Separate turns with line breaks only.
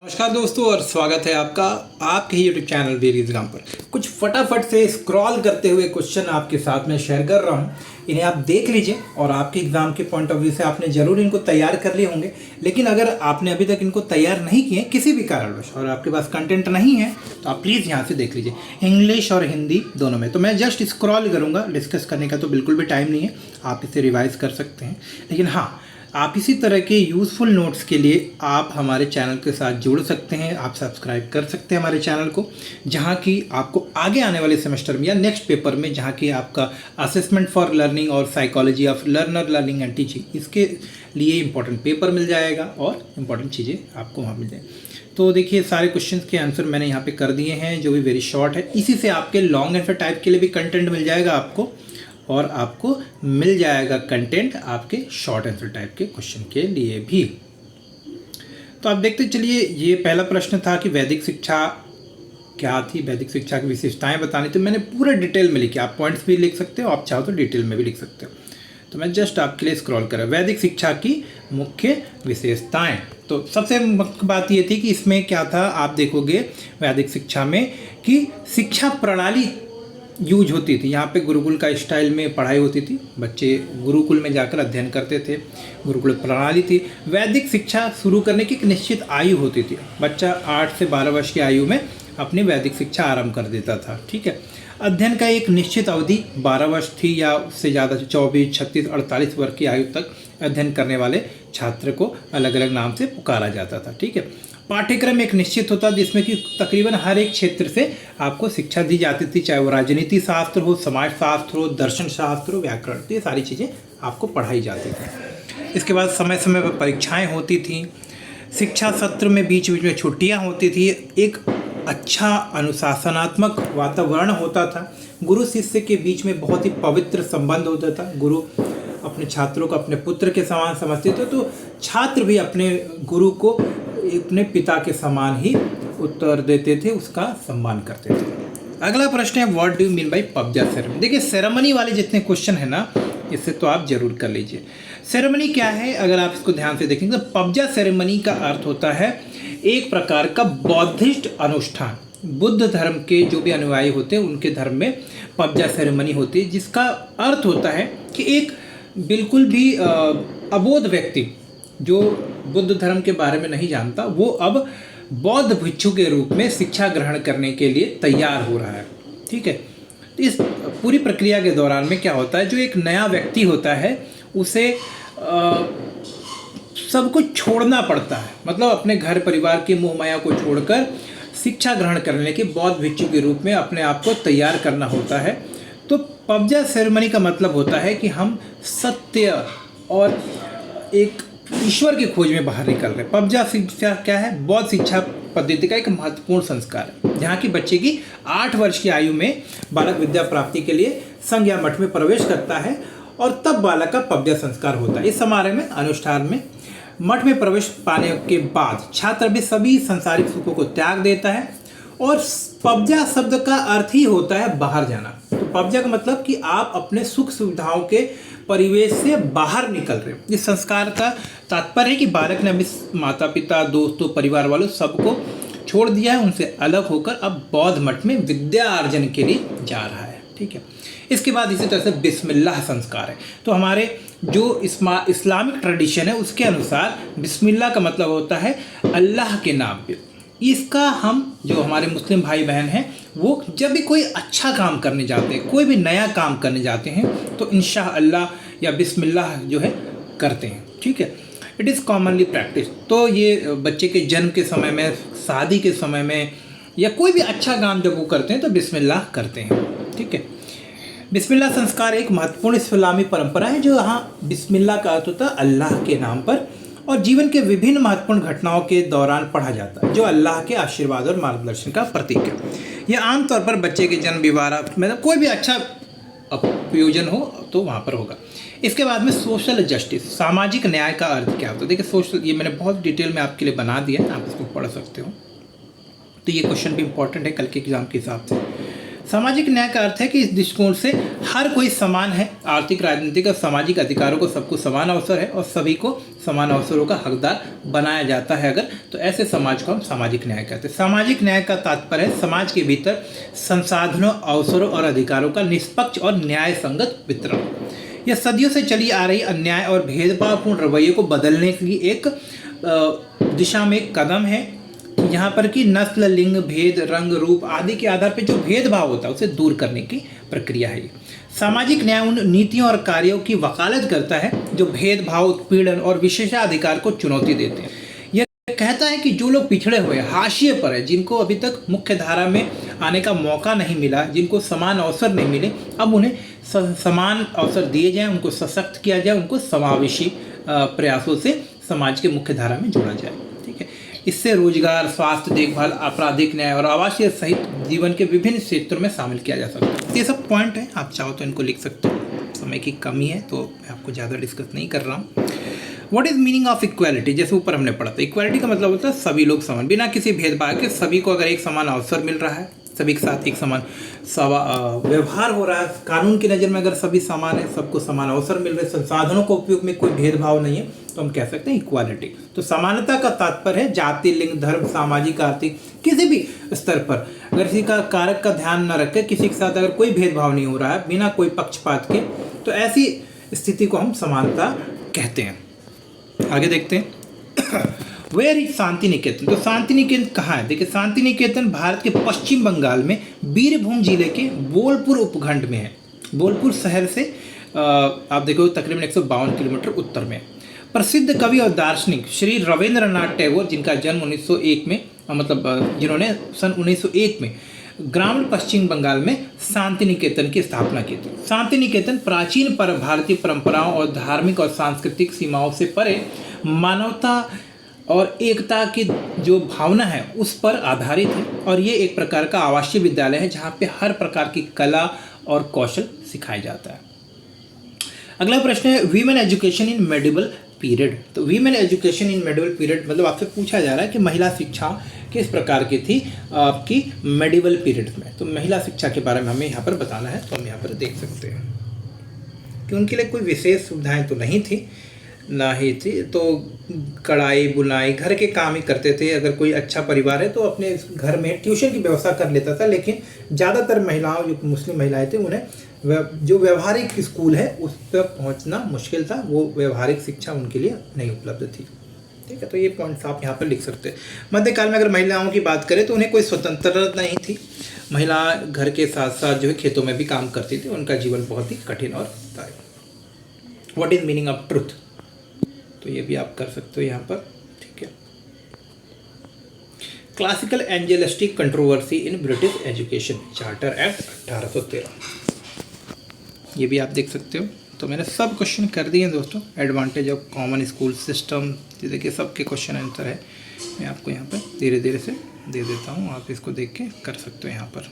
नमस्कार दोस्तों और स्वागत है आपका आपके ही यूट्यूब चैनल वीर एग्जाम पर। कुछ फटाफट से स्क्रॉल करते हुए क्वेश्चन आपके साथ में शेयर कर रहा हूं, इन्हें आप देख लीजिए और आपके एग्जाम के पॉइंट ऑफ व्यू से आपने जरूर इनको तैयार कर लिए होंगे। लेकिन अगर आपने अभी तक इनको तैयार नहीं किए किसी भी कारणवश और आपके पास कंटेंट नहीं है तो आप प्लीज़ यहाँ से देख लीजिए, इंग्लिश और हिंदी दोनों में। तो मैं जस्ट स्क्रॉल करूँगा, डिस्कस करने का तो बिल्कुल भी टाइम नहीं है, आप इसे रिवाइज कर सकते हैं। लेकिन हाँ, आप इसी तरह के यूज़फुल नोट्स के लिए आप हमारे चैनल के साथ जुड़ सकते हैं। आप सब्सक्राइब कर सकते हैं हमारे चैनल को, जहां कि आपको आगे आने वाले सेमेस्टर में या नेक्स्ट पेपर में, जहां कि आपका असेसमेंट फॉर लर्निंग और psychology of learner learning and teaching, इसके लिए इंपॉर्टेंट पेपर मिल जाएगा और इंपॉर्टेंट चीज़ें आपको वहाँ मिल जाएंगी। तो देखिए, सारे क्वेश्चंस के आंसर मैंने यहाँ पे कर दिए हैं, जो भी वेरी शॉर्ट है। इसी से आपके लॉन्ग आंसर टाइप के लिए भी कंटेंट मिल जाएगा आपको, और आपको मिल जाएगा कंटेंट आपके शॉर्ट आंसर टाइप के क्वेश्चन के लिए भी। तो आप देखते चलिए, ये पहला प्रश्न था कि वैदिक शिक्षा क्या थी, वैदिक शिक्षा की विशेषताएं बतानी। तो मैंने पूरे डिटेल में लिखी, आप पॉइंट्स भी लिख सकते हो, आप चाहो तो डिटेल में भी लिख सकते हो। तो मैं जस्ट आपके लिए स्क्रॉल कर रहा हूँ। वैदिक शिक्षा की मुख्य विशेषताएं, तो सबसे मुख्य बात ये थी कि इसमें क्या था, आप देखोगे वैदिक शिक्षा में कि शिक्षा प्रणाली यूज होती थी। यहाँ पे गुरुकुल का स्टाइल में पढ़ाई होती थी, बच्चे गुरुकुल में जाकर अध्ययन करते थे, गुरुकुल प्रणाली थी। वैदिक शिक्षा शुरू करने की एक निश्चित आयु होती थी, बच्चा 8 से 12 वर्ष की आयु में अपनी वैदिक शिक्षा आरंभ कर देता था। ठीक है, अध्ययन का एक निश्चित अवधि 12 वर्ष थी या उससे ज़्यादा, 24, 36, 48 वर्ष की आयु तक अध्ययन करने वाले छात्र को अलग अलग नाम से पुकारा जाता था। ठीक है, पाठ्यक्रम एक निश्चित होता जिसमें कि तकरीबन हर एक क्षेत्र से आपको शिक्षा दी जाती थी, चाहे वो राजनीति शास्त्र हो, समाज शास्त्र हो, दर्शन शास्त्र हो, व्याकरण, तो ये सारी चीज़ें आपको पढ़ाई जाती थी। इसके बाद समय समय पर परीक्षाएं होती थी, शिक्षा सत्र में बीच बीच में छुट्टियां होती थी, एक अच्छा अनुशासनात्मक वातावरण होता था, गुरु शिष्य के बीच में बहुत ही पवित्र संबंध होता था, गुरु अपने छात्रों को अपने पुत्र के समान समझते थे, तो छात्र भी अपने गुरु को अपने पिता के समान ही उत्तर देते थे, उसका सम्मान करते थे। अगला प्रश्न है, what do you mean by पबजा सेरेमनी। देखिए, सेरेमनी वाले जितने क्वेश्चन है ना, इससे तो आप जरूर कर लीजिए। सेरेमनी क्या है, अगर आप इसको ध्यान से देखेंगे तो पबजा सेरेमनी का अर्थ होता है एक प्रकार का बौद्धिस्ट अनुष्ठान। बुद्ध धर्म के जो भी अनुयायी होते हैं उनके धर्म में पबजा सेरेमनी होती है, जिसका अर्थ होता है कि एक बिल्कुल भी अबोध व्यक्ति जो बुद्ध धर्म के बारे में नहीं जानता, वो अब बौद्ध भिक्षु के रूप में शिक्षा ग्रहण करने के लिए तैयार हो रहा है। ठीक है, तो इस पूरी प्रक्रिया के दौरान में क्या होता है, जो एक नया व्यक्ति होता है उसे सब कुछ छोड़ना पड़ता है, मतलब अपने घर परिवार की मोह माया को छोड़कर शिक्षा ग्रहण करने के बौद्ध भिक्षु के रूप में अपने आप को तैयार करना होता है। तो पबजा सेरेमनी का मतलब होता है कि हम सत्य और एक ईश्वर की खोज में बाहर निकल रहे हैं। पबजा शिक्षा क्या है, बौद्ध शिक्षा पद्धति का एक महत्वपूर्ण संस्कार है, जहाँ की बच्चे की 8 वर्ष की आयु में बालक विद्या प्राप्ति के लिए संघ या मठ में प्रवेश करता है और तब बालक का पबजा संस्कार होता है। इस समारोह में, अनुष्ठान में, मठ में प्रवेश पाने के बाद छात्र भी सभी संसारिक सुखों को त्याग देता है, और पबजा शब्द का अर्थ ही होता है बाहर जाना। तो पबजा का मतलब कि आप अपने सुख सुविधाओं के परिवेश से बाहर निकल रहे हो। इस संस्कार का तात्पर्य है कि बालक ने अपने माता पिता, दोस्तों, परिवार वालों सबको छोड़ दिया है, उनसे अलग होकर अब बौद्ध मठ में विद्या अर्जन के लिए जा रहा है। ठीक है, इसके बाद इसी तरह से बिस्मिल्लाह संस्कार है। तो हमारे जो इस्लामिक ट्रेडिशन है उसके अनुसार बिस्मिल्लाह का मतलब होता है अल्लाह के नाम पे। इसका हम जो हमारे मुस्लिम भाई बहन हैं वो जब भी कोई अच्छा काम करने जाते हैं, कोई भी नया काम करने जाते हैं, तो इंशाअल्लाह या बिस्मिल्लाह जो है करते हैं। ठीक है, इट इज़ कॉमनली प्रैक्टिस। तो ये बच्चे के जन्म के समय में, शादी के समय में, या कोई भी अच्छा काम जब वो करते हैं तो बिस्मिल्लाह करते हैं। ठीक है, बिस्मिल्लाह संस्कार एक महत्वपूर्ण इस्लामी परंपरा है, जो यहाँ बिस्मिल्लाह का अर्थ होता है अल्लाह के नाम पर, और जीवन के विभिन्न महत्वपूर्ण घटनाओं के दौरान पढ़ा जाता है, जो अल्लाह के आशीर्वाद और मार्गदर्शन का प्रतीक है। यह आमतौर पर बच्चे के जन्म, विवाह, मतलब कोई भी अच्छा प्रयोजन हो तो वहाँ पर होगा। इसके बाद में सोशल जस्टिस, सामाजिक न्याय का अर्थ क्या होता है। देखिए, सोशल, ये मैंने बहुत डिटेल में आपके लिए बना दिया है, आप इसको पढ़ सकते हो। तो ये क्वेश्चन भी इंपॉर्टेंट है कल के एग्जाम के हिसाब से। सामाजिक न्याय का अर्थ है कि इस दृष्टिकोण से हर कोई समान है, आर्थिक, राजनीतिक और सामाजिक अधिकारों को सबको समान अवसर है और सभी को समान अवसरों का हकदार बनाया जाता है अगर तो ऐसे समाज को हम सामाजिक न्याय कहते हैं। सामाजिक न्याय का तात्पर्य है समाज के भीतर संसाधनों, अवसरों और अधिकारों का निष्पक्ष और न्याय संगत वितरण। यह सदियों से चली आ रही अन्याय और भेदभावपूर्ण रवैये को बदलने के लिए एक दिशा में एक कदम है। यहाँ पर कि नस्ल, लिंग, भेद, रंग, रूप आदि के आधार पर जो भेदभाव होता है उसे दूर करने की प्रक्रिया है। सामाजिक न्याय उन नीतियों और कार्यों की वकालत करता है जो भेदभाव, उत्पीड़न और विशेषाधिकार को चुनौती देते हैं। यह कहता है कि जो लोग पिछड़े हुए, हाशिए पर है, जिनको अभी तक मुख्य धारा में आने का मौका नहीं मिला, जिनको समान अवसर नहीं मिले, अब उन्हें समान अवसर दिए जाएं, उनको सशक्त किया जाए, उनको समावेशी प्रयासों से समाज के मुख्य धारा में जोड़ा जाए। ठीक है, इससे रोजगार, स्वास्थ्य देखभाल, आपराधिक न्याय और आवासीय सहित जीवन के विभिन्न क्षेत्रों में शामिल किया जा सकता है। ये सब पॉइंट है, आप चाहो तो इनको लिख सकते हो। समय की कमी है तो मैं आपको ज़्यादा डिस्कस नहीं कर रहा हूँ। What is meaning of equality, जैसे ऊपर हमने पढ़ा था। इक्वालिटी का मतलब होता है सभी लोग समान, बिना किसी भेदभाव के सभी को अगर एक समान अवसर मिल रहा है, सभी के साथ एक समान व्यवहार हो रहा है, कानून की नज़र में अगर सभी समान है, सबको समान अवसर मिल रहे, संसाधनों के उपयोग में कोई भेदभाव नहीं है, तो हम कह सकते हैं इक्वालिटी। तो समानता का तात्पर्य है जाति, लिंग, धर्म, सामाजिक, आर्थिक किसी भी स्तर पर अगर किसी का कारक का ध्यान न रखकर किसी के साथ अगर कोई भेदभाव नहीं हो रहा है बिना कोई पक्षपात के, तो ऐसी स्थिति को हम समानता कहते हैं। आगे देखते हैं वेयर इज शांति निकेतन। तो शांति निकेतन कहाँ है? देखिए, शांति निकेतन भारत के पश्चिम बंगाल में बीरभूम जिले के बोलपुर उपखंड में है। बोलपुर शहर से आप देखो तकरीबन 152 किलोमीटर उत्तर में। प्रसिद्ध कवि और दार्शनिक श्री रविंद्रनाथ टैगोर, जिनका जन्म 1901 में जिन्होंने सन 1901 में ग्रामीण पश्चिम बंगाल में शांति निकेतन की स्थापना की थी। शांति निकेतन प्राचीन भारतीय परंपराओं और धार्मिक और सांस्कृतिक सीमाओं से परे मानवता और एकता की जो भावना है उस पर आधारित है, और ये एक प्रकार का आवासीय विद्यालय है जहाँ पे हर प्रकार की कला और कौशल सिखाया जाता है। अगला प्रश्न है women education in medieval period. तो women education in medieval period मतलब आपसे पूछा जा रहा है कि महिला शिक्षा किस प्रकार की थी आपकी मेडिवल पीरियड में। तो महिला शिक्षा के बारे में हमें यहाँ पर बताना है, तो हम यहाँ पर देख सकते हैं कि उनके लिए कोई विशेष सुविधाएं तो नहीं थी, ना ही थी, तो कढ़ाई, बुनाई, घर के काम ही करते थे। अगर कोई अच्छा परिवार है तो अपने घर में ट्यूशन की व्यवस्था कर लेता था, लेकिन ज़्यादातर महिलाओं, जो मुस्लिम महिलाएं थी, उन्हें जो व्यवहारिक स्कूल है उस पर पहुंचना मुश्किल था, वो व्यवहारिक शिक्षा उनके लिए नहीं उपलब्ध थी। ठीक है, तो ये पॉइंट्स आप यहाँ पर लिख सकते हैं। मध्यकाल में अगर महिलाओं की बात करें तो उन्हें कोई स्वतंत्रता नहीं थी। महिला घर के साथ साथ जो है खेतों में भी काम करती थी, उनका जीवन बहुत ही कठिन और था। What is meaning of truth, तो ये भी आप कर सकते हो यहाँ पर। ठीक है, classical Anglicist controversy in British education, charter act 1813, ये भी आप देख सकते हो। तो मैंने सब क्वेश्चन कर दिए हैं दोस्तों। Advantage of common school system, देखिए सबके क्वेश्चन आंसर है, मैं आपको यहाँ पर धीरे धीरे से दे देता हूँ, आप इसको देख के कर सकते हो यहाँ पर।